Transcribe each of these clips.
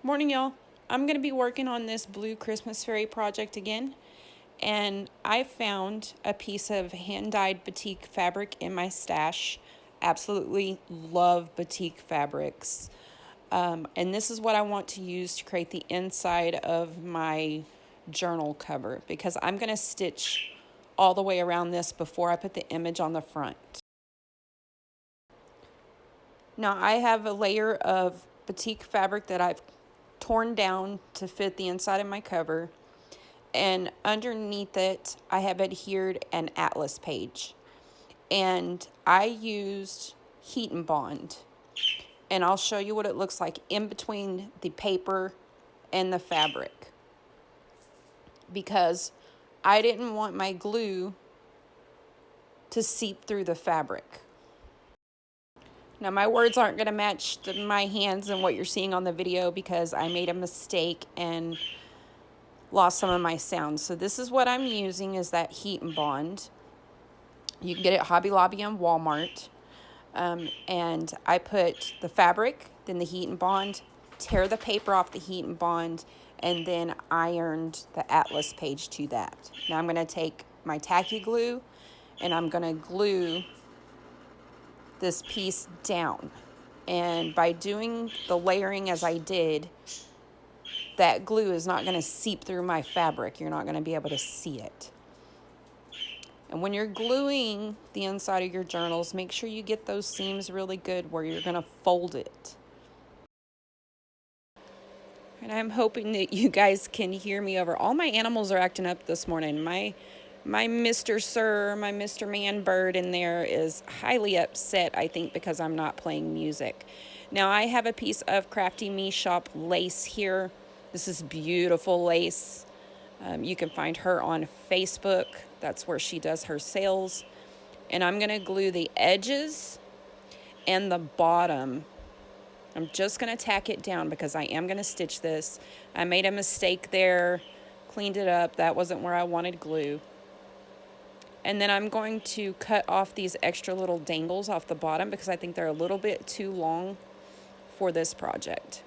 Morning, y'all. I'm going to be working on this blue Christmas fairy project again, and I found a piece of hand-dyed batik fabric in my stash. Absolutely love batik fabrics. And this is what I want to use to create the inside of my journal cover, because I'm going to stitch all the way around this before I put the image on the front. Now I have a layer of batik fabric that I've torn down to fit the inside of my cover, and underneath it I have adhered an atlas page, and I used heat and bond, and I'll show you what it looks like in between the paper and the fabric, because I didn't want my glue to seep through the fabric. Now, my words aren't going to match my hands and what you're seeing on the video because I made a mistake and lost some of my sound. So this is what I'm using, is that heat and bond. You can get it at Hobby Lobby and Walmart. And I put the fabric, then the heat and bond, tear the paper off the heat and bond, and then ironed the atlas page to that. Now I'm going to take my tacky glue and I'm going to glue this piece down. And by doing the layering as I did, that glue is not going to seep through my fabric. You're not going to be able to see it. And when you're gluing the inside of your journals, make sure you get those seams really good where you're going to fold it. And I'm hoping that you guys can hear me over. All my animals are acting up this morning. My Mr. Sir, my Mr. Man Bird in there is highly upset, I think, because I'm not playing music. Now, I have a piece of Crafty Me Shop lace here. This is beautiful lace. You can find her on Facebook. That's where she does her sales. And I'm going to glue the edges and the bottom. I'm just going to tack it down because I am going to stitch this. I made a mistake there, cleaned it up. That wasn't where I wanted glue. And then I'm going to cut off these extra little dangles off the bottom because I think they're a little bit too long for this project.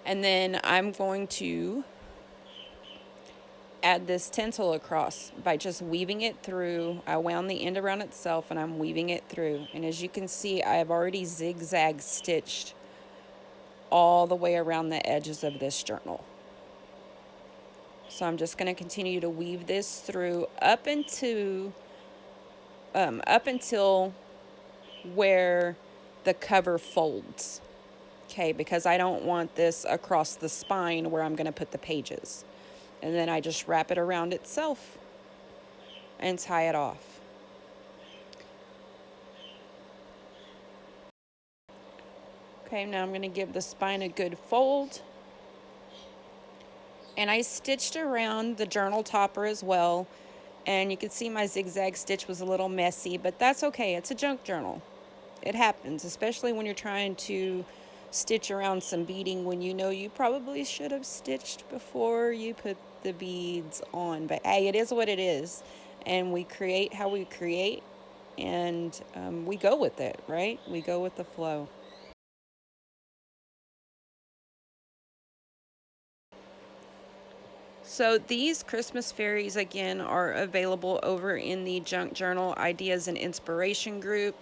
And then I'm going to add this tinsel across by just weaving it through. I wound the end around itself and I'm weaving it through. And as you can see, I have already zigzag stitched all the way around the edges of this journal. So I'm just going to continue to weave this through up until where the cover folds. Okay, because I don't want this across the spine where I'm going to put the pages. And then I just wrap it around itself and tie it off. Okay, now I'm going to give the spine a good fold. And I stitched around the journal topper as well. And you can see my zigzag stitch was a little messy, but that's okay. It's a junk journal. It happens, especially when you're trying to stitch around some beading when you know you probably should have stitched before you put the beads on. But hey, it is what it is. And we create how we create, and we go with it, right? We go with the flow. So these Christmas fairies, again, are available over in the Junk Journal Ideas and Inspiration group.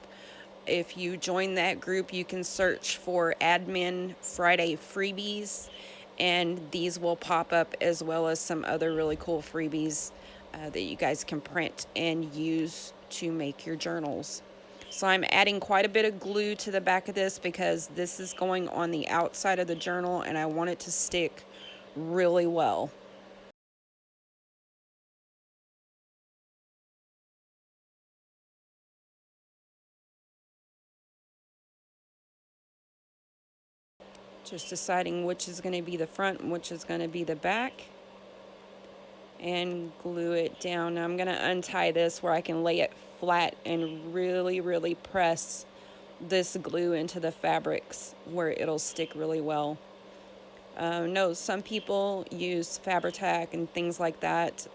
If you join that group, you can search for Admin Friday Freebies, and these will pop up, as well as some other really cool freebies that you guys can print and use to make your journals. So I'm adding quite a bit of glue to the back of this because this is going on the outside of the journal and I want it to stick really well. Just deciding which is going to be the front and which is going to be the back. And glue it down. Now I'm going to untie this where I can lay it flat and really press this glue into the fabrics where it'll stick really well. No, some people use Fabri-Tac and things like that.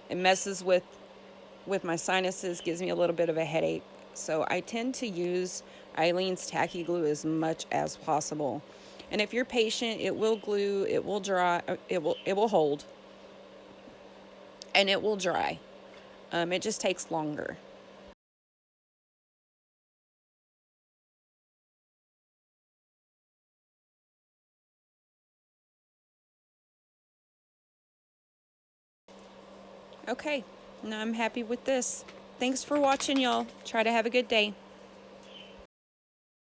It messes with my sinuses, gives me a little bit of a headache. So I tend to use Aleene's Tacky Glue as much as possible. And if you're patient, it will glue, it will dry, it will hold, and it will dry. It just takes longer. Okay, now I'm happy with this. Thanks for watching, y'all. Try to have a good day.